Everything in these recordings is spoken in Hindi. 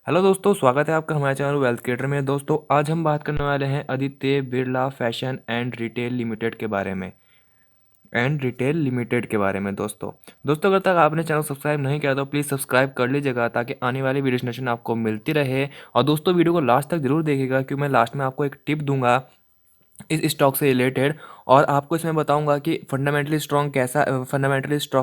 हेलो दोस्तों, स्वागत है आपका हमारे चैनल वेल्थ क्रिएटर में। दोस्तों आज हम बात करने वाले हैं Aditya Birla Fashion and retail limited के बारे में। दोस्तों अगर तक आपने चैनल सब्सक्राइब नहीं किया तो प्लीज़ सब्सक्राइब कर लीजिएगा ताकि आने वाली वीडियो नोटिफिकेशन आपको मिलती रहे। और दोस्तों वीडियो को लास्ट तक जरूर देखिएगा क्योंकि मैं लास्ट में आपको एक टिप दूंगा इस स्टॉक से रिलेटेड। और आपको इसमें बताऊंगा कि फंडामेंटली स्टॉक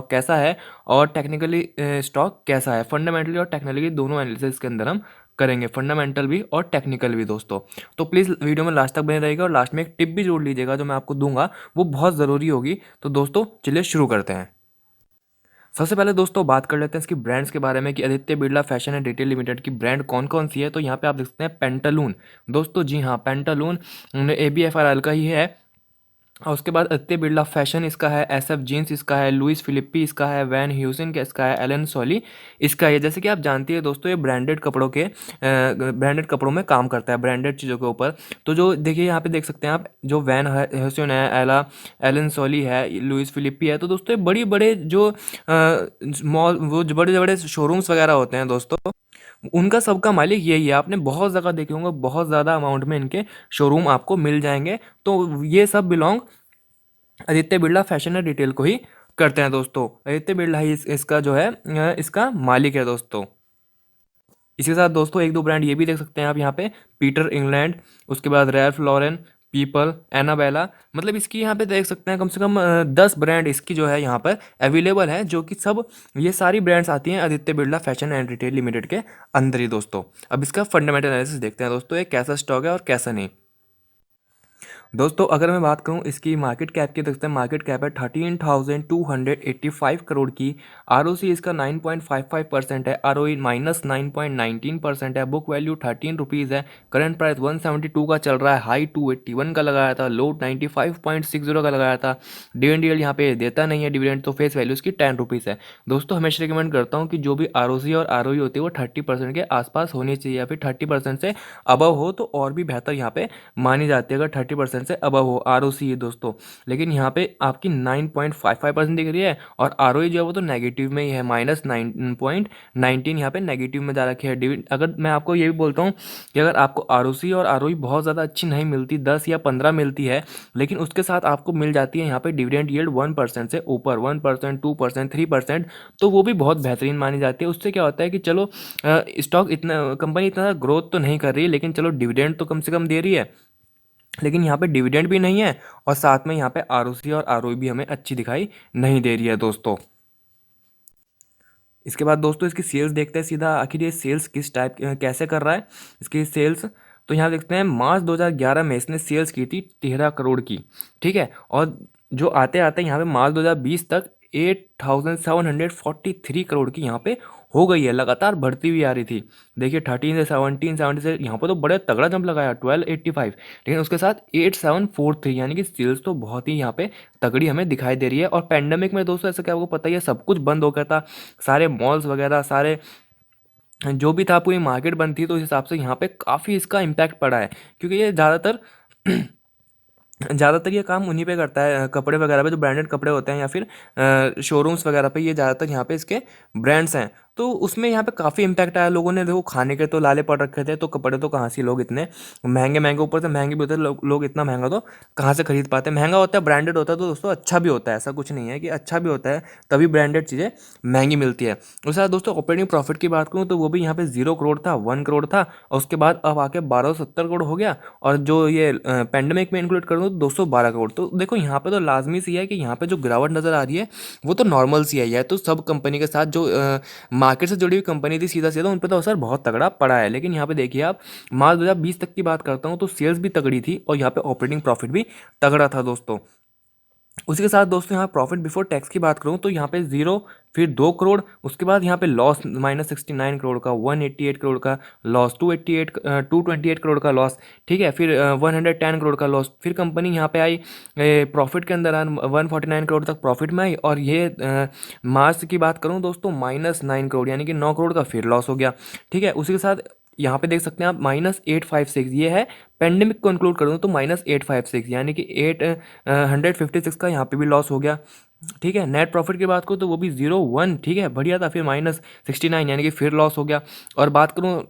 कैसा है और टेक्निकली स्टॉक कैसा है। फंडामेंटली और टेक्निकली दोनों एनालिसिस के अंदर हम करेंगे, फंडामेंटल भी और टेक्निकल भी दोस्तों। तो प्लीज़ वीडियो में लास्ट तक बने रहेगा और लास्ट में एक टिप भी जोड़ लीजिएगा जो मैं आपको दूंगा, वो बहुत ज़रूरी होगी। तो दोस्तों चलिए शुरू करते हैं। सबसे पहले दोस्तों बात कर लेते हैं इसकी ब्रांड्स के बारे में कि Aditya Birla Fashion and retail limited की ब्रांड कौन कौन सी है। तो यहाँ पे आप देख सकते हैं पेंटालून। दोस्तों जी हाँ, पेंटालून ABFRL का ही है। और उसके बाद आदित्य बिरला फैशन इसका है, SF जीन्स इसका है, लुइस फिलिप्पी इसका है, वैन ह्यूसन का इसका है, एलन सोली इसका है। जैसे कि आप जानती है दोस्तों, ये ब्रांडेड कपड़ों में काम करता है, ब्रांडेड चीज़ों के ऊपर। तो जो देखिए यहाँ पे देख सकते हैं आप, जो वैन ह्यूसन है, एलन सोली है, लुइस फिलिप्पी है। तो दोस्तों ये बड़ी बड़े जो मॉल, वो जो बड़े बड़े शोरूम्स वगैरह होते हैं दोस्तों, उनका सबका मालिक यही है। आपने बहुत जगह देखे होंगे, बहुत ज़्यादा अमाउंट में इनके शोरूम आपको मिल जाएंगे। तो ये सब belong Aditya Birla Fashion and retail को ही करते हैं दोस्तों। आदित्य बिरला ही इसका जो है इसका मालिक है दोस्तों। इसके साथ दोस्तों एक दो ब्रांड ये भी देख सकते हैं आप यहाँ पे, पीटर इंग्लैंड, उसके बाद रैल्फ लॉरेन, पीपल, एनाबेला। मतलब इसकी यहाँ पे देख सकते हैं कम से कम 10 ब्रांड इसकी जो है यहाँ पर अवेलेबल है, जो कि सब ये सारी ब्रांड्स आती हैं Aditya Birla Fashion and retail limited के अंदर ही दोस्तों। अब इसका फंडामेंटल एनालिसिस देखते हैं दोस्तों, ये कैसा स्टॉक है और कैसा नहीं। दोस्तों अगर मैं बात करूं इसकी मार्केट कैप की, देखते हैं मार्केट कैप है 13,285 करोड़ की। ROC इसका 9.55% है, ROE -9.19% है, बुक वैल्यू 13 रुपीज़ है, करंट प्राइस 172 का चल रहा है, हाई 281 का लगाया था, लो 95.60 का लगाया था। डिविडेंड यहाँ पे देता नहीं है डिविडेंड, तो फेस वैल्यू इसकी 10 रुपीज़ है। दोस्तों हमेशा रिकमेंड करता हूँ कि जो भी ROC और ROE होती है वो 30% के आसपास होनी चाहिए, या फिर 30% से अबव हो तो और भी बेहतर यहाँ पे मानी जाती है, अगर 30% से अबव हो ROC है दोस्तों। लेकिन यहाँ पे आपकी 9.55% दिख रही है और ROE जो है वो तो नेगेटिव में ही है, -9.19 यहाँ पे नेगेटिव में जा रखी है। अगर मैं आपको ये भी बोलता हूँ कि अगर आपको ROC और ROE बहुत ज़्यादा अच्छी नहीं मिलती, 10 या 15 मिलती है, लेकिन उसके साथ आपको मिल जाती है यहाँ पे डिविडेंड यील्ड 1% से ऊपर, 1%, 2%, 3%, तो वो भी बहुत बेहतरीन मानी जाती है। उससे क्या होता है कि चलो स्टॉक इतना, कंपनी इतना ग्रोथ तो नहीं कर रही है, लेकिन चलो डिविडेंड तो कम से कम दे रही है। लेकिन यहाँ पे डिविडेंड भी नहीं है और साथ में यहाँ पे ROC और ROE भी हमें अच्छी दिखाई नहीं दे रही है दोस्तों। इसके बाद दोस्तों इसकी सेल्स देखते हैं सीधा, आखिर ये सेल्स किस टाइप कैसे कर रहा है इसकी सेल्स। तो यहाँ देखते हैं मार्च 2011 में इसने सेल्स की थी 13 करोड़ की, ठीक है। और जो आते आते यहाँ पे मार्च 2020 तक 8,743 करोड़ की यहाँ पे हो गई है, लगातार बढ़ती हुई आ रही थी। देखिए 13 से 17, 70 से यहाँ पर तो बड़े तगड़ा जंप लगाया 1285, लेकिन उसके साथ 8743, यानी कि सेल्स तो बहुत ही यहाँ पे तगड़ी हमें दिखाई दे रही है। और पैंडेमिक में दोस्तों ऐसा क्या आपको पता ही है, सब कुछ बंद हो गया था, सारे मॉल्स वगैरह, सारे जो भी था, पूरी मार्केट बंद थी। तो इस हिसाब से यहाँ पे काफ़ी इसका इम्पैक्ट पड़ा है, क्योंकि ये ज़्यादातर ये काम उन्हीं पे करता है, कपड़े वगैरह पे, जो ब्रांडेड कपड़े होते हैं या फिर शोरूम्स वगैरह पे, ये ज़्यादातर यहाँ पे इसके ब्रांड्स हैं। तो उसमें यहाँ पे काफ़ी इम्पैक्ट आया। लोगों ने देखो खाने के तो लाले पड़ रखे थे, तो कपड़े तो कहाँ से लोग इतने महंगे महंगे, ऊपर से महंगे भी होते हैं, लोग इतना महंगा तो कहाँ से खरीद पाते हैं। महंगा होता है, ब्रांडेड होता है, तो दोस्तों अच्छा भी होता है, ऐसा कुछ नहीं है कि अच्छा भी होता है, तभी ब्रांडेड चीज़ें महंगी मिलती है। उसके बाद दोस्तों ऑपरेटिंग प्रॉफिट की बात करूँ तो वो भी यहाँ पे 0 करोड़ था, 1 करोड़ था, और उसके बाद अब आके 1270 करोड़ हो गया। और जो ये पेंडेमिक में इंक्लूड कर दूँ तो 212 करोड़। तो देखो यहाँ पे तो लाजमी सी है कि यहाँ पे जो गिरावट नज़र आ रही है वो तो नॉर्मल सी है। तो सब कंपनी के साथ जो मार्केट से जुड़ी हुई कंपनी थी, सीधा सीधा उन पर तो असर बहुत तगड़ा पड़ा है। लेकिन यहाँ पे देखिए आप, मार्च 2020 तक की बात करता हूँ तो सेल्स भी तगड़ी थी और यहाँ पे ऑपरेटिंग प्रॉफिट भी तगड़ा था दोस्तों। उसी के साथ दोस्तों यहाँ प्रॉफिट बिफोर टैक्स की बात करूँ तो यहाँ पे 0, फिर 2 करोड़, उसके बाद यहाँ पे लॉस -69 करोड़ का, 188 करोड़ का लॉस, 228 करोड़ का लॉस, ठीक है। फिर 110 करोड़ का लॉस। फिर कंपनी यहाँ पे आई प्रॉफिट के अंदर 149 करोड़ तक प्रॉफिट में आई। और ये मार्च की बात करूँ दोस्तों, -9 करोड़, यानी कि 9 करोड़ का फिर लॉस हो गया, ठीक है। उसी के साथ यहाँ पे देख सकते हैं आप -856, ये है पेंडेमिक को इंक्लूड कर दूँ तो -856, यानी कि 156 का यहाँ पे भी लॉस हो गया, ठीक है। नेट प्रॉफिट की बात करूँ तो वो भी 0, 1, ठीक है, बढ़िया था। फिर -69, यानी कि फिर लॉस हो गया। और बात करूँ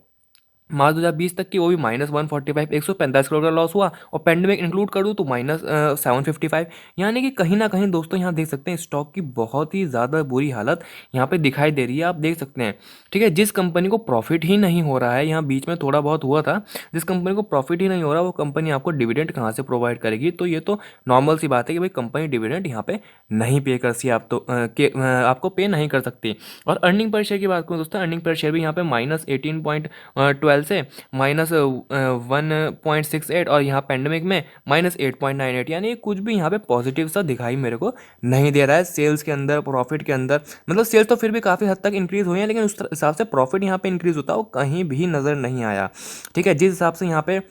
मार्च 2020 तक की, वो भी -145, 145 करोड़ का लॉस हुआ, और पेंडेमिक इंक्लूड कर दूँ तो -755। यानी कि कहीं ना कहीं दोस्तों यहाँ देख सकते हैं स्टॉक की बहुत ही ज़्यादा बुरी हालत यहाँ पे दिखाई दे रही है, आप देख सकते हैं। ठीक है, जिस कंपनी को प्रॉफिट ही नहीं हो रहा है, यहाँ बीच में थोड़ा बहुत हुआ था, जिस कंपनी को प्रॉफिट ही नहीं हो रहा, वो कंपनी आपको डिविडेंड कहाँ से प्रोवाइड करेगी? तो ये तो नॉर्मल सी बात है कि भाई कंपनी डिविडेंड यहाँ पे नहीं पे कर सी आप तो आपको पे नहीं कर सकती। और अर्निंग पर शेयर की बात करूँ दोस्तों, अर्निंग पर शेयर भी यहाँ पे -18.12 से -1.68, और यहाँ पेंडेमिक में -8.98, यानी कुछ भी यहाँ पे पॉजिटिव सा दिखाई मेरे को नहीं दे रहा है। सेल्स के अंदर, प्रॉफिट के अंदर, मतलब सेल्स तो फिर भी काफ़ी हद तक इंक्रीज हुई है, लेकिन उस हिसाब से प्रॉफिट यहाँ पे इंक्रीज होता है वो कहीं भी नज़र नहीं आया। ठीक है, जिस हिसाब से यहाँ पे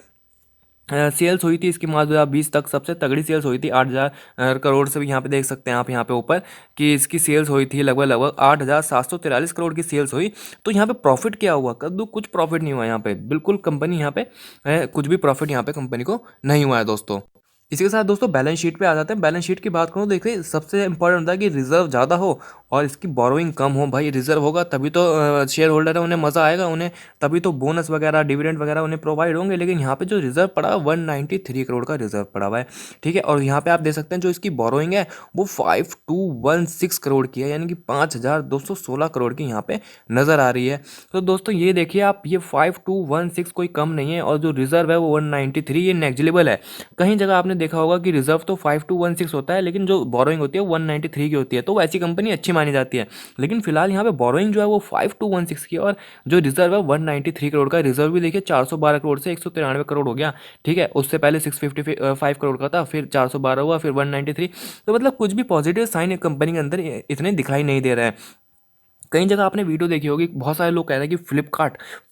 सेल्स हुई थी इसकी, मार्च 2020 तक सबसे तगड़ी सेल्स हुई थी, 8,000 करोड़ से भी यहाँ पे देख सकते हैं आप यहाँ पे ऊपर कि इसकी सेल्स हुई थी लगभग लगभग 8,743 करोड़ की सेल्स हुई। तो यहाँ पे प्रॉफिट क्या हुआ? कद्दू कुछ प्रॉफिट नहीं हुआ यहाँ पे, बिल्कुल कंपनी यहाँ पे कुछ भी प्रॉफिट यहाँ पे कंपनी को नहीं हुआ है दोस्तों। इसी के साथ दोस्तों बैलेंस शीट पे आ जाते हैं। बैलेंस शीट की बात करूँ, देखिए सबसे इंपॉर्टेंट होता है कि रिजर्व ज़्यादा हो और इसकी बोरोइंग कम हो। भाई रिजर्व होगा तभी तो शेयर होल्डर है उन्हें मज़ा आएगा, उन्हें तभी तो बोनस वगैरह, डिविडेंड वगैरह उन्हें प्रोवाइड होंगे। लेकिन यहाँ पे जो रिजर्व पड़ा है 193 करोड़ का रिजर्व पड़ा हुआ है। ठीक है, और यहाँ पे आप देख सकते हैं जो इसकी बोरोइंग है वो 5216 करोड़ की है, यानी कि 5216 करोड़ की यहाँ पे नज़र आ रही है। तो दोस्तों ये देखिए आप, ये 5216 कोई कम नहीं है, और जो रिजर्व है वो 193, ये नेग्जिलेबल है। कहीं जगह आपने देखा होगा कि रिजर्व तो 5216 होता है, लेकिन जो बोरोइंग होती है 193 की होती है, तो ऐसी कंपनी अच्छी मानी जाती है। लेकिन फिलहाल यहाँ पे बोरोइंग जो है वो 5216 की है, और जो रिजर्व है 193 करोड़ का। रिजर्व भी देखिए 412 करोड़ से 193 करोड़ हो गया। ठीक है, उससे पहले 655 करोड़ का था, फिर 412 हुआ, फिर 193। तो मतलब कुछ भी पॉजिटिव साइन कंपनी के अंदर इतने दिखाई नहीं दे रहा है। कई जगह आपने वीडियो देखी होगी, बहुत सारे लोग कह रहे हैं कि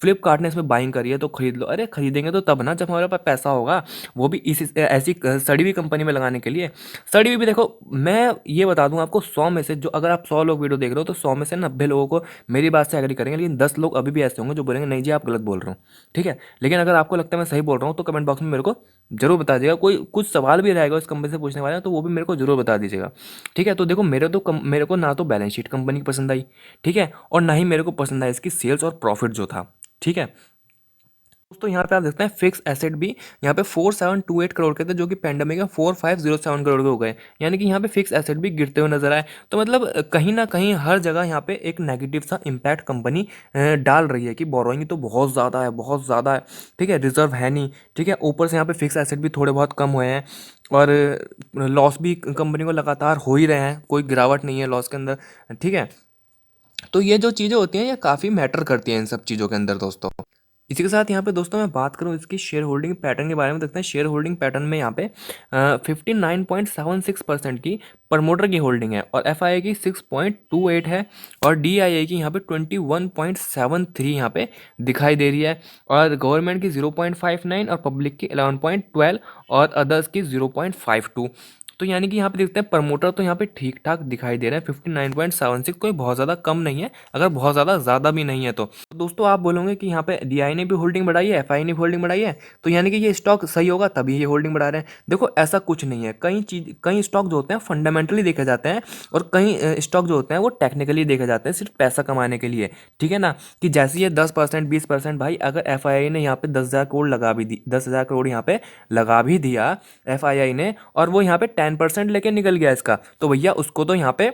फ्लिपकार्ट ने इसमें बाइंग करी है तो खरीद लो। अरे खरीदेंगे तो तब ना जब हमारे पास पैसा होगा, वो भी इसी ऐसी सड़ी हुई कंपनी में लगाने के लिए। सड़ी हुई भी देखो, मैं ये बता दूं आपको, 100 में से जो, अगर आप 100 लोग वीडियो देख रहे हो तो 100 में से 90 लोगों को मेरी बात से एग्री करेंगे, लेकिन 10 लोग अभी भी ऐसे होंगे जो बोलेंगे नहीं जी आप गलत बोल रहे हो। ठीक है, लेकिन अगर आपको लगता है मैं सही बोल रहा हूँ तो कमेंट बॉक्स में मेरे को जरूर बता दीजिएगा। कोई कुछ सवाल भी रहेगा इस कंपनी से पूछने वाला है तो वो भी मेरे को जरूर बता दीजिएगा। ठीक है, तो देखो मेरे को ना तो बैलेंस शीट कंपनी की पसंद आई, ठीक है, और ना ही मेरे को पसंद आया इसकी सेल्स और प्रॉफिट जो था। ठीक है दोस्तों, यहाँ पे आप देखते हैं फिक्स एसेट भी यहाँ पे 4728 करोड़ के थे, जो कि पेंडेमिक में 4507 करोड़ के हो गए। यानी कि यहाँ पे फिक्स एसेट भी गिरते हुए नजर आए। तो मतलब कहीं ना कहीं हर जगह यहाँ पे एक नेगेटिव सा इम्पैक्ट कंपनी डाल रही है कि बोरोइंग तो बहुत ज़्यादा है, बहुत ज़्यादा है। ठीक है, रिजर्व है नहीं। ठीक है, ऊपर से यहाँ पे फिक्स एसेट भी थोड़े बहुत कम हुए हैं, और लॉस भी कंपनी को लगातार हो ही रहे हैं, कोई गिरावट नहीं है लॉस के अंदर। ठीक है, तो ये जो चीज़ें होती हैं ये काफ़ी मैटर करती हैं इन सब चीज़ों के अंदर दोस्तों। इसी के साथ यहाँ पे दोस्तों मैं बात करूँ इसकी शेयर होल्डिंग पैटर्न के बारे में, देखते हैं शेयर होल्डिंग पैटर्न में यहाँ पे 59.76% की प्रमोटर की होल्डिंग है, और एफ आई आई की 6.28 है, और डी आई आई की यहाँ पे 21.73 यहाँ पे दिखाई दे रही है, और गवर्नमेंट की 0.59, और पब्लिक की 11.12, और अदर्स की 0.52। तो यानी कि यहाँ पे देखते हैं प्रमोटर तो यहाँ पे ठीक ठाक दिखाई दे रहा है, 59.76, कोई बहुत ज़्यादा कम नहीं है, अगर बहुत ज़्यादा भी नहीं है तो दोस्तों आप बोलोगे कि यहाँ पे डीआई ने भी होल्डिंग बढ़ाई है, एफआई ने भी होल्डिंग बढ़ाई है, तो यानी कि ये स्टॉक सही होगा तभी ये होल्डिंग बढ़ा रहे हैं। देखो ऐसा कुछ नहीं है, कई स्टॉक जो होते हैं फंडामेंटली देखे जाते हैं, और कई स्टॉक जो होते हैं वो टेक्निकली देखे जाते हैं सिर्फ पैसा कमाने के लिए। ठीक है ना, कि जैसे ये 10% 20%, भाई अगर एफ ने यहाँ पे 10,000 करोड़ लगा भी दी, 10,000 करोड़ यहाँ पे लगा भी दिया एफ ने, और वो यहाँ पे 10% लेके निकल गया इसका, तो भैया उसको तो यहाँ पे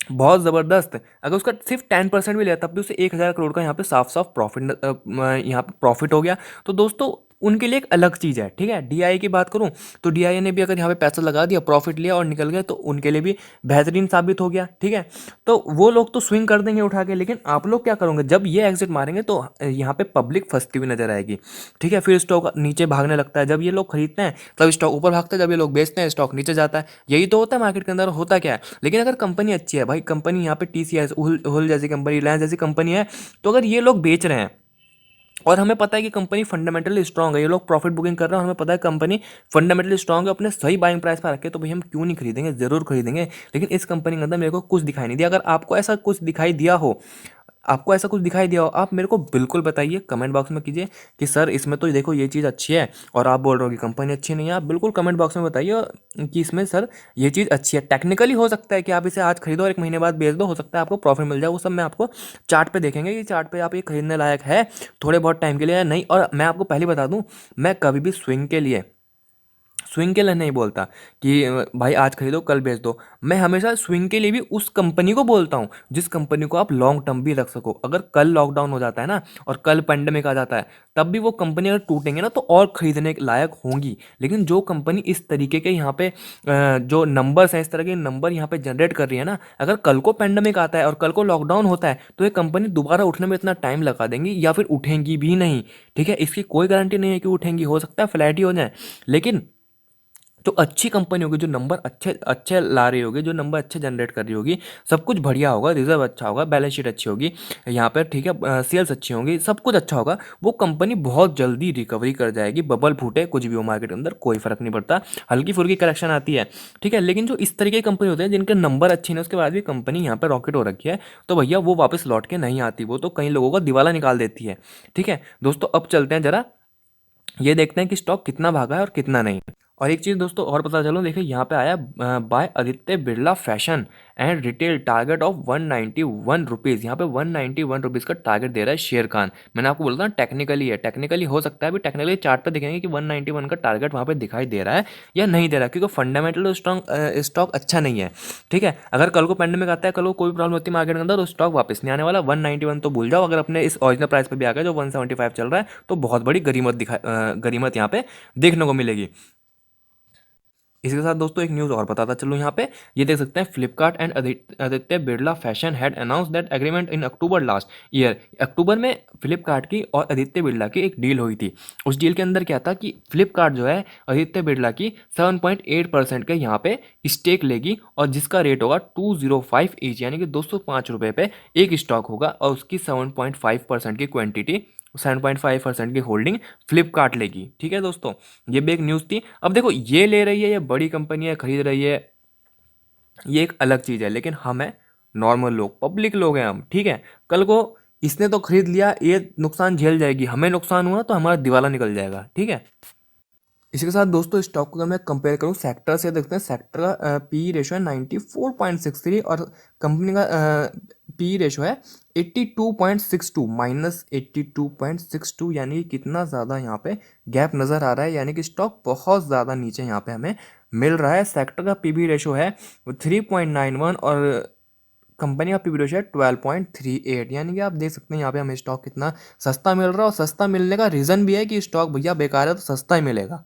बहुत ज़बरदस्त, अगर उसका सिर्फ 10% भी लिया तब भी उसे 1,000 करोड़ का यहाँ पे साफ साफ प्रॉफिट, यहाँ पे प्रॉफिट हो गया। तो दोस्तों उनके लिए एक अलग चीज़ है। ठीक है, डीआई की बात करूँ तो डीआई ने भी अगर यहाँ पे पैसा लगा दिया, प्रॉफिट लिया और निकल गया, तो उनके लिए भी बेहतरीन साबित हो गया। ठीक है, तो वो लोग तो स्विंग कर देंगे उठा के, लेकिन आप लोग क्या करोगे जब ये एग्जिट मारेंगे तो यहाँ पे पब्लिक फंसती हुई नजर आएगी। ठीक है, फिर स्टॉक नीचे भागने लगता है, जब ये लोग खरीदते हैं तब स्टॉक ऊपर भागता है, जब ये लोग बेचते हैं स्टॉक नीचे जाता है। यही तो होता है मार्केट के अंदर, होता क्या है। लेकिन अगर कंपनी अच्छी है भाई, कंपनी यहाँ पे टीसीएस, हुल जैसी कंपनी, रिलायंस जैसी कंपनी है, तो अगर ये लोग बेच रहे हैं और हमें पता है कि कंपनी फंडामेंटली स्ट्रांग है, ये लोग प्रॉफिट बुकिंग कर रहे हैं, हमें पता है कंपनी फंडामेंटली स्ट्रांग है, अपने सही बाइंग प्राइस पर रखे, तो भाई हम क्यों नहीं खरीदेंगे, जरूर खरीदेंगे। लेकिन इस कंपनी के अंदर मेरे को कुछ दिखाई नहीं दिया। अगर आपको ऐसा कुछ दिखाई दिया हो, आपको ऐसा कुछ दिखाई दिया हो, आप मेरे को बिल्कुल बताइए, कमेंट बॉक्स में कीजिए कि सर इसमें तो देखो ये चीज़ अच्छी है और आप बोल रहे हो कि कंपनी अच्छी नहीं है। आप बिल्कुल कमेंट बॉक्स में बताइए कि इसमें सर ये चीज़ अच्छी है। टेक्निकली हो सकता है कि आप इसे आज खरीदो और 1 महीने बाद बेच दो, हो सकता है आपको प्रॉफिट मिल जाए। वो सब मैं आपको चार्ट पे देखेंगे कि चार्ट पे आप ये खरीदने लायक है थोड़े बहुत टाइम के लिए या नहीं। और मैं आपको पहले बता दूं, मैं कभी भी स्विंग के लिए नहीं बोलता कि भाई आज खरीदो कल बेच दो। मैं हमेशा स्विंग के लिए भी उस कंपनी को बोलता हूँ जिस कंपनी को आप लॉन्ग टर्म भी रख सको। अगर कल लॉकडाउन हो जाता है ना और कल पेंडेमिक आ जाता है, तब भी वो कंपनी अगर टूटेंगे ना तो और खरीदने के लायक होंगी। लेकिन जो कंपनी इस तरीके के यहाँ पे जो नंबर्स हैं, इस तरह के नंबर यहाँ पे जनरेट कर रही है ना, अगर कल को पेंडेमिक आता है और कल को लॉकडाउन होता है तो ये कंपनी दोबारा उठने में इतना टाइम लगा देंगी या फिर उठेंगी भी नहीं। ठीक है, इसकी कोई गारंटी नहीं है कि उठेंगी, हो सकता है फ्लैट ही हो जाए। लेकिन जो अच्छी कंपनी होगी, जो नंबर अच्छे अच्छे ला रही होगी, जो नंबर अच्छे जनरेट कर रही होगी, सब कुछ बढ़िया होगा, रिजर्व अच्छा होगा, बैलेंस शीट अच्छी होगी यहाँ पर, ठीक है, सेल्स अच्छी होंगी, सब कुछ अच्छा होगा, वो कंपनी बहुत जल्दी रिकवरी कर जाएगी। बबल फूटे कुछ भी हो मार्केट के अंदर कोई फर्क नहीं पड़ता, हल्की फुल्की करेक्शन आती है। ठीक है, लेकिन जो इस तरीके की कंपनी होते हैं जिनके नंबर अच्छे नहीं, उसके बाद भी कंपनी यहाँ पर रॉकेट हो रखी है, तो भैया वो वापस लौट के नहीं आती, वो तो कई लोगों का दिवाला निकाल देती है। ठीक है दोस्तों, अब चलते हैं जरा, ये देखते हैं कि स्टॉक कितना भागा है और कितना नहीं। और एक चीज़ दोस्तों और पता चलो, देखिए यहाँ पे आया by Aditya Birla Fashion and Retail target of 191 rupees. यहाँ पे 191 रुपीज़ का टारगेट दे रहा है शेर खान। मैंने आपको बोला था टेक्निकली है, टेक्निकली हो सकता है, अभी टेक्निकली चार्ट पे देखेंगे कि 191 का टारगेट वहाँ पे दिखाई दे रहा है या नहीं दे रहा, क्योंकि फंडामेंटल स्टॉक अच्छा नहीं है। ठीक है, अगर कल को पेंडेमिक आता है, कल को कोई प्रॉब्लम होती है मार्केट के अंदर, तो स्टॉक वापस नहीं आने वाला। 191 तो भूल जाओ, अगर अपने इस ओरिजिनल प्राइस पे भी आ गया जो 175 चल रहा है, तो बहुत बड़ी गरीमत यहाँ पे देखने को मिलेगी। इसके साथ दोस्तों एक न्यूज़ और बताता चलो, यहाँ पे ये देख सकते हैं, Flipkart and Aditya Birla fashion had announce that agreement in October last year. अक्टूबर में फ्लिपकार्ट की और आदित्य बिरला की एक डील हुई थी। उस डील के अंदर क्या था कि फ्लिपकार्ट जो है आदित्य बिरला की 7.8% के यहाँ पे स्टेक लेगी और जिसका रेट होगा 205 ईच, यानी कि 205 रुपये पे एक स्टॉक होगा और उसकी 7.5% की क्वांटिटी, 7.5% की होल्डिंग फ्लिपकार्ट लेगी। ठीक है दोस्तों, ये भी एक न्यूज़ थी। अब देखो ये ले रही है, ये बड़ी कंपनी है खरीद रही है, ये एक अलग चीज़ है, लेकिन हम हैं नॉर्मल लोग, पब्लिक लोग हैं हम। ठीक है, कल को इसने तो खरीद लिया, ये नुकसान झेल जाएगी, हमें नुकसान हुआ तो हमारा दिवाला निकल जाएगा। ठीक है, इसके साथ दोस्तों स्टॉक को अगर मैं कंपेयर करूँ सेक्टर से, देखते हैं सेक्टर का पी रेशो है 94.63 और कंपनी का पी रेशो है 82.62, -82.62, यानी कि कितना ज़्यादा यहाँ पे गैप नज़र आ रहा है, यानी कि स्टॉक बहुत ज़्यादा नीचे यहाँ पे हमें मिल रहा है। सेक्टर का पी बी रेशो है 3.91 और कंपनी का पी बी रेशो है 12.38, यानी कि आप देख सकते हैं यहाँ पे हमें स्टॉक कितना सस्ता मिल रहा है। और सस्ता मिलने का रीज़न भी है कि स्टॉक भैया बेकार है तो सस्ता ही मिलेगा।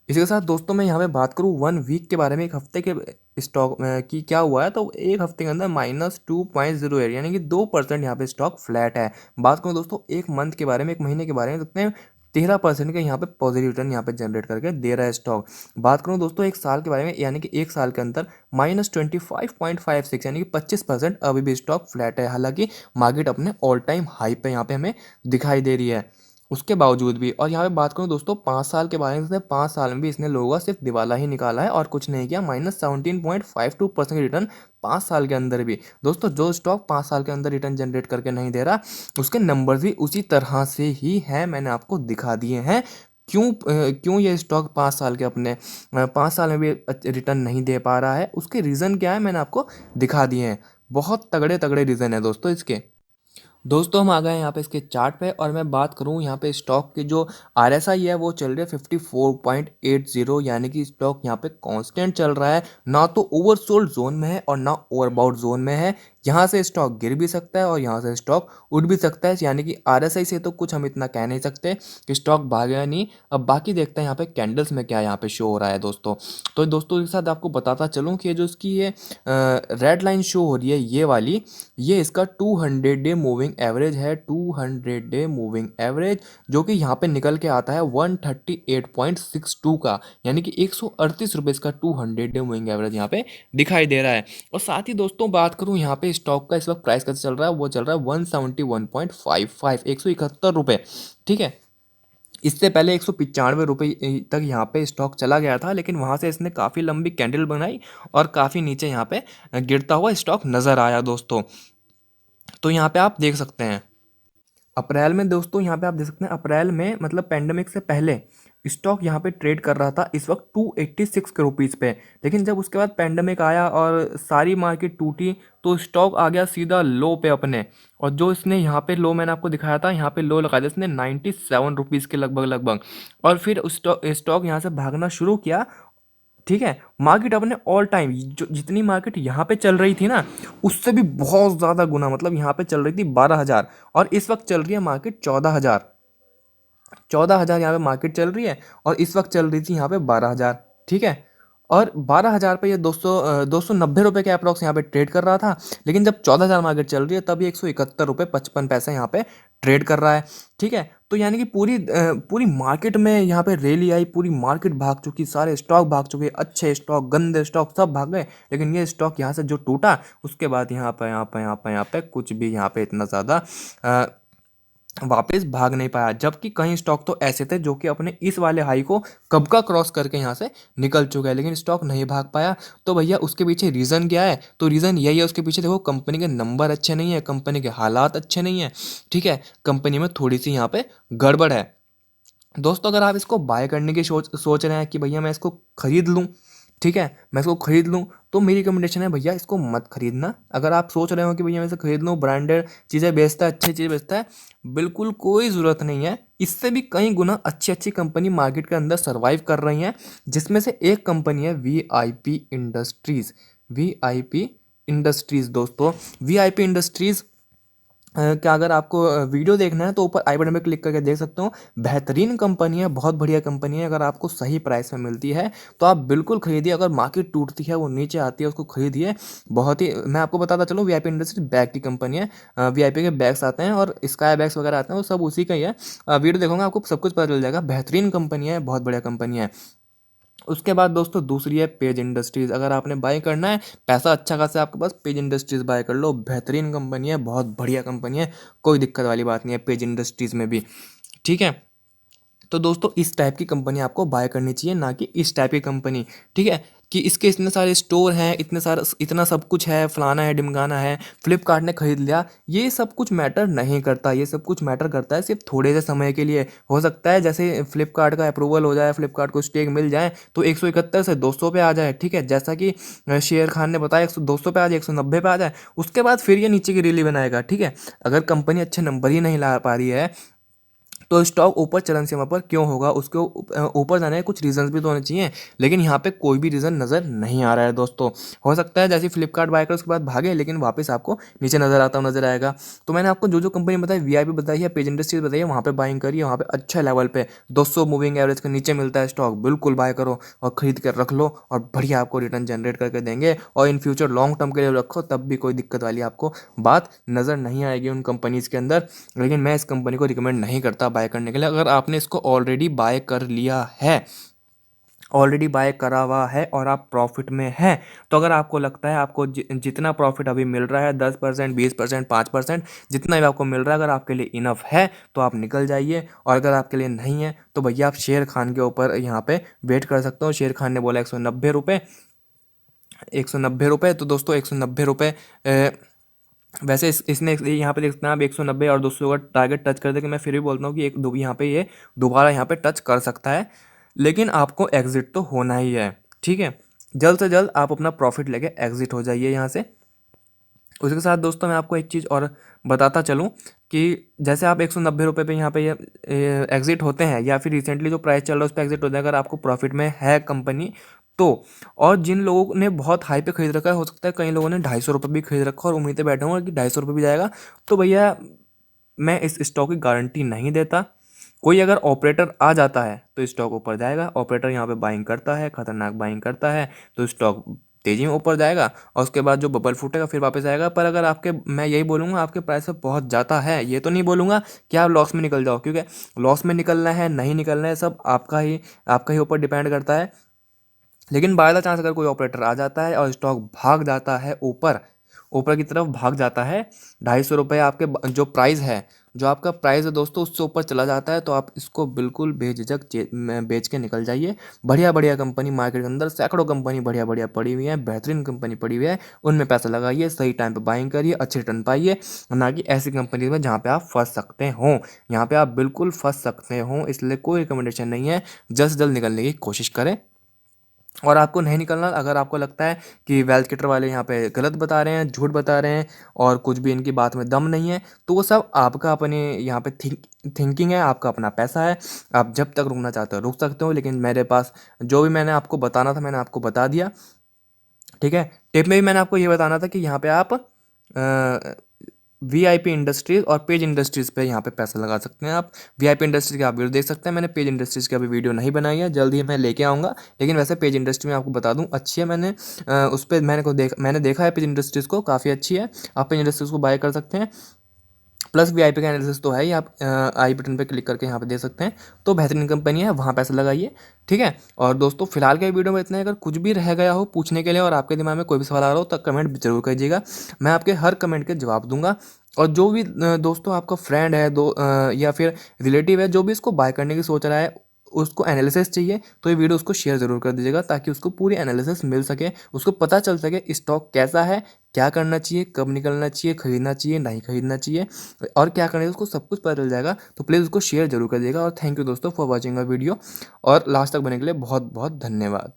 इसके साथ दोस्तों मैं यहाँ पे बात करूँ 1 वीक के बारे में, एक हफ्ते के स्टॉक की क्या हुआ है, तो एक हफ्ते के अंदर -2.08, यानी कि 2% यहाँ पे स्टॉक फ्लैट है। बात करूँ दोस्तों एक मंथ के बारे में, एक महीने के बारे में, देखते हैं 13% के यहाँ पे पॉजिटिव रिटर्न यहाँ पे जनरेट करके दे रहा है स्टॉक। बात करूँ दोस्तों एक साल के बारे में, यानी कि एक साल के अंदर -25.56, यानी कि 25% अभी भी स्टॉक फ्लैट है। हालांकि मार्केट अपने ऑल टाइम हाई पे यहाँ पे हमें दिखाई दे रही है उसके बावजूद भी। और यहाँ पे बात करूँ दोस्तों 5 साल के बारे में, 5 साल में भी इसने लोगों का सिर्फ दिवाला ही निकाला है और कुछ नहीं किया। -17.52% रिटर्न 5 साल के अंदर भी। दोस्तों जो स्टॉक 5 साल के अंदर रिटर्न जनरेट करके नहीं दे रहा, उसके नंबर भी उसी तरह से ही हैं, मैंने आपको दिखा दिए हैं। क्यों ये स्टॉक 5 साल के अपने 5 साल में भी रिटर्न नहीं दे पा रहा है, उसके रीज़न क्या है मैंने आपको दिखा दिए हैं। बहुत तगड़े तगड़े रीज़न है दोस्तों इसके। दोस्तों हम आ गए हैं यहाँ पे इसके चार्ट पे, और मैं बात करूँ यहाँ पे स्टॉक की जो RSI है वो चल रही है 54.80, यानी कि स्टॉक यहाँ पे कांस्टेंट चल रहा है, ना तो ओवरसोल्ड जोन में है और ना ओवरबाउट जोन में है। यहाँ से स्टॉक गिर भी सकता है और यहाँ से स्टॉक उठ भी सकता है, यानी कि RSI से तो कुछ हम इतना कह नहीं सकते कि स्टॉक भागेगा नहीं। अब बाकी देखते हैं यहाँ पे कैंडल्स में क्या यहाँ पे शो हो रहा है दोस्तों। तो दोस्तों के साथ आपको बताता चलूँ कि जो इसकी ये रेड लाइन शो हो रही है ये वाली, ये इसका 200 डे मूविंग एवरेज है, 200 डे मूविंग एवरेज, जो कि यहाँ पे निकल के आता है 138.62 का, यानी कि 138 रुपये का 200 डे मूविंग एवरेज यहाँ पे दिखाई दे रहा है। और साथ ही दोस्तों बात करूँ यहाँ पे स्टॉक का इस वक्त प्राइस कैसे चल रहा है, वो चल रहा है 171.55, 171 रुपये। ठीक है, इससे पहले 195 रुपये तक यहाँ पे स्टॉक चला गया था, लेकिन वहाँ से इसने काफ़ी लंबी कैंडल बनाई और काफ़ी नीचे यहाँ पे गिरता हुआ स्टॉक नज़र आया दोस्तों। तो यहाँ पे आप देख सकते हैं अप्रैल में दोस्तों, यहाँ पे आप देख सकते हैं अप्रैल में मतलब पैंडेमिक से पहले स्टॉक यहाँ पे ट्रेड कर रहा था इस वक्त 286 के रुपीज़ पे। लेकिन जब उसके बाद पैंडेमिक आया और सारी मार्केट टूटी तो स्टॉक आ गया सीधा लो पे अपने। और जो इसने यहाँ पे लो मैंने आपको दिखाया था, यहाँ पे लो लगाया था इसने 97 रुपीज़ के लगभग लगभग। और फिर स्टॉक स्टॉक यहाँ से भागना शुरू किया। ठीक है, मार्केट अपने ऑल टाइम जो जितनी मार्केट यहाँ पे चल रही थी ना, उससे भी बहुत ज़्यादा गुना, मतलब यहाँ पे चल रही थी 12,000 और इस वक्त चल रही है मार्केट 14,000। 14,000 यहाँ पे मार्केट चल रही है और इस वक्त चल रही थी यहाँ पे 12,000। ठीक है, और 12,000 पे ये 290 रुपये के अप्रॉक्स यहाँ पे ट्रेड कर रहा था। लेकिन जब 14,000 मार्केट चल रही है तब ये 171 रुपये 55 पैसे यहाँ पे ट्रेड कर रहा है। ठीक है, तो यानी कि पूरी मार्केट में यहाँ पे रैली आई, पूरी मार्केट भाग चुकी, सारे स्टॉक भाग चुके, अच्छे स्टॉक गंदे स्टॉक सब भाग गए। लेकिन ये स्टॉक यहाँ से जो टूटा उसके बाद यहाँ पे कुछ भी यहाँ पे इतना ज़्यादा वापस भाग नहीं पाया। जबकि कई स्टॉक तो ऐसे थे जो कि अपने इस वाले हाई को कब का क्रॉस करके यहाँ से निकल चुका है, लेकिन स्टॉक नहीं भाग पाया। तो भैया उसके पीछे रीज़न क्या है? तो रीज़न यही है उसके पीछे, देखो कंपनी के नंबर अच्छे नहीं है, कंपनी के हालात अच्छे नहीं है। ठीक है, कंपनी में थोड़ी सी यहाँ पे गड़बड़ है। दोस्तों अगर आप इसको बाय करने की सोच रहे हैं कि भैया मैं इसको खरीद लूँ, ठीक है, मैं इसको खरीद लूँ, तो मेरी रिकमेंडेशन है भैया इसको मत खरीदना। अगर आप सोच रहे हो कि भैया मैं इसे खरीद लूँ, ब्रांडेड चीज़ें बेचता है, अच्छी चीज़ें बेचता है, बिल्कुल कोई ज़रूरत नहीं है। इससे भी कई गुना अच्छी अच्छी कंपनी मार्केट के अंदर सर्वाइव कर रही हैं, जिसमें से एक कंपनी है VIP इंडस्ट्रीज़। VIP इंडस्ट्रीज़ दोस्तों, VIP इंडस्ट्रीज़ क्या अगर आपको वीडियो देखना है तो ऊपर आई बटन में क्लिक करके देख सकते हो। बेहतरीन कंपनी है, बहुत बढ़िया कंपनी है। अगर आपको सही प्राइस में मिलती है तो आप बिल्कुल खरीदिए। अगर मार्केट टूटती है, वो नीचे आती है, उसको खरीदिए। बहुत ही, मैं आपको बताता चलूँ, VIP इंडस्ट्री बैग की कंपनी है। VIP के बैग्स आते हैं और स्काई बैग्स वगैरह आते हैं, वो सब उसी का ही है। वीडियो देखोगे आपको सब कुछ पता चल जाएगा। बेहतरीन कंपनी है, बहुत बढ़िया कंपनी है। उसके बाद दोस्तों दूसरी है पेज इंडस्ट्रीज़। अगर आपने बाय करना है, पैसा अच्छा खासा आपके पास, पेज इंडस्ट्रीज़ बाय कर लो। बेहतरीन कंपनी है, बहुत बढ़िया कंपनी है, कोई दिक्कत वाली बात नहीं है पेज इंडस्ट्रीज़ में भी। ठीक है, तो दोस्तों इस टाइप की कंपनी आपको बाय करनी चाहिए, ना कि इस टाइप की कंपनी। ठीक है, कि इसके इतने सारे स्टोर हैं, इतना सब कुछ है, फलाना है ढिमकाना है, फ्लिपकार्ट ने खरीद लिया, ये सब कुछ मैटर नहीं करता। ये सब कुछ मैटर करता है सिर्फ थोड़े से समय के लिए। हो सकता है जैसे फ्लिपकार्ट का अप्रूवल हो जाए, फ्लिपकार्ट को स्टेक मिल जाए तो 171 से 200 पे आ जाए। ठीक है, जैसा कि शेर खान ने बताया 200 पे आ जाए, 190 पे आ जाए, उसके बाद फिर ये नीचे की रैली बनाएगा। ठीक है, अगर कंपनी अच्छे नंबर ही नहीं ला पा रही है तो स्टॉक ऊपर चरण सीमा पर क्यों होगा? उसके ऊपर जाने के कुछ रीजंस भी तो होने चाहिए, लेकिन यहाँ पे कोई भी रीज़न नज़र नहीं आ रहा है दोस्तों। हो सकता है जैसे फ्लिपकार्ट बाय कर उसके बाद भागे, लेकिन वापस आपको नीचे नज़र आता हुआ नजर आएगा। तो मैंने आपको जो जो कंपनी बताई, VIP बताई है, पेज इंडस्ट्रीज बताइए, वहाँ पे बाइंग करिए। वहाँ पे अच्छे लेवल पे 200 मूविंग एवरेज के नीचे मिलता है स्टॉक, बिल्कुल बाय करो और खरीद कर रख लो, और बढ़िया आपको रिटर्न जनरेट करके देंगे। और इन फ्यूचर लॉन्ग टर्म के लिए रखो, तब भी कोई दिक्कत वाली आपको बात नज़र नहीं आएगी उन कंपनीज़ के अंदर। लेकिन मैं इस कंपनी को रिकमेंड नहीं करता बाय करने के लिए। अगर आपने इसको ऑलरेडी बाय कर लिया है, ऑलरेडी बाय करा हुआ है और आप प्रॉफिट में हैं, तो अगर आपको लगता है आपको जितना प्रॉफिट अभी मिल रहा है 10%, 20%, 5%, जितना भी आपको मिल रहा है, अगर आपके लिए इनफ है तो आप निकल जाइए। और अगर आपके लिए नहीं है तो भैया आप शेर खान के ऊपर यहाँ पे वेट कर सकते हो। शेर खान ने बोला 190 रुपये, 190 रुपये। तो दोस्तों 190 रुपये वैसे इसने यहाँ पे देखते हैं आप 190 और 200 का टारगेट टच कर दे, कि मैं फिर भी बोलता हूँ कि एक दो यहाँ पे ये दोबारा यहाँ पे टच कर सकता है, लेकिन आपको एग्जिट तो होना ही है। ठीक है, जल्द से जल्द आप अपना प्रॉफिट लेके एग्जिट हो जाइए यहाँ से। उसके साथ दोस्तों मैं आपको एक चीज़ और बताता चलूँ कि जैसे आप 190 रुपये पे यहाँ पे एग्जिट होते हैं, या फिर रिसेंटली जो प्राइस चल रहा है उस पर एग्जिट होता है, अगर आपको प्रॉफिट में है कंपनी तो। और जिन लोगों ने बहुत हाई पे खरीद रखा है, हो सकता है कई लोगों ने 250 रुपये भी खरीद रखा और उम्मीदें बैठे हुए कि 250 रुपये भी जाएगा, तो भैया मैं इस स्टॉक की गारंटी नहीं देता। कोई अगर ऑपरेटर आ जाता है तो स्टॉक ऊपर जाएगा, ऑपरेटर यहाँ पे बाइंग करता है, खतरनाक बाइंग करता है, तो स्टॉक तेजी में ऊपर जाएगा और उसके बाद जो बबल फूटेगा फिर वापस आएगा। पर अगर आपके, मैं यही बोलूँगा, आपके प्राइस पर पहुँच जाता है, ये तो नहीं बोलूँगा कि आप लॉस में निकल जाओ, क्योंकि लॉस में निकलना है नहीं निकलना है सब आपका ही ऊपर डिपेंड करता है। लेकिन बाय द चांस अगर कोई ऑपरेटर आ जाता है और स्टॉक भाग जाता है ऊपर ऊपर की तरफ भाग जाता है, 250 रुपये आपके जो प्राइस है जो आपका प्राइस है दोस्तों उससे ऊपर चला जाता है तो आप इसको बिल्कुल बेझिझक बेच के निकल जाइए। बढ़िया बढ़िया कंपनी मार्केट के अंदर सैकड़ों कंपनी बढ़िया बढ़िया पड़ी हुई है, बेहतरीन कंपनी पड़ी हुई है, उनमें पैसा लगाइए, सही टाइम पे बाइंग करिए, अच्छे रिटर्न पाइए, ना कि ऐसी कंपनी में जहाँ पे आप फंस सकते हो। यहाँ पे आप बिल्कुल फंस सकते हो, इसलिए कोई रिकमेंडेशन नहीं है, जल्द से जल्द निकलने की कोशिश करें। और आपको नहीं निकलना, अगर आपको लगता है कि वेल्थ किटर वाले यहाँ पे गलत बता रहे हैं, झूठ बता रहे हैं और कुछ भी इनकी बात में दम नहीं है, तो वो सब आपका अपने यहाँ पे थिंकिंग है, आपका अपना पैसा है। आप जब तक रुकना चाहते हो रुक सकते हो, लेकिन मेरे पास जो भी मैंने आपको बताना था मैंने आपको बता दिया। ठीक है, टिप में भी मैंने आपको ये बताना था कि यहाँ पे आप वीआईपी इंडस्ट्रीज और पेज इंडस्ट्रीज पे यहाँ पे पैसा लगा सकते हैं आप। वीआईपी इंडस्ट्री का आप वीडियो देख सकते हैं, मैंने पेज इंडस्ट्रीज की अभी वीडियो नहीं बनाई है, जल्दी ही मैं लेके आऊँगा। लेकिन वैसे पेज इंडस्ट्री में आपको बता दूँ अच्छी है, उस पर मैंने देखा है पेज इंडस्ट्रीज़ को, काफ़ी अच्छी है, आप पेज इंडस्ट्रीज़ को बाय कर सकते हैं। प्लस वीआईपी का एनालिसिस तो है ही, आप आई बटन पे क्लिक करके यहाँ पे दे सकते हैं, तो बेहतरीन कंपनी है, वहाँ पैसा लगाइए। ठीक है, और दोस्तों फिलहाल के वीडियो में इतना है, अगर कुछ भी रह गया हो पूछने के लिए और आपके दिमाग में कोई भी सवाल आ रहा हो तो कमेंट जरूर कीजिएगा, मैं आपके हर कमेंट के जवाब दूंगा। और जो भी दोस्तों आपका फ्रेंड है या फिर रिलेटिव है जो भी इसको बाय करने की सोच रहा है, उसको एनालिसिस चाहिए, तो ये वीडियो उसको शेयर ज़रूर कर दीजिएगा ताकि उसको पूरी एनालिसिस मिल सके, उसको पता चल सके स्टॉक कैसा है, क्या करना चाहिए, कब निकलना चाहिए, खरीदना चाहिए नहीं खरीदना चाहिए, और क्या करना है उसको सब कुछ पता चल जाएगा। तो प्लीज़ उसको शेयर जरूर कर दीजिएगा। और थैंक यू दोस्तों फॉर वॉचिंग अ वीडियो, और लास्ट तक बनने के लिए बहुत बहुत धन्यवाद।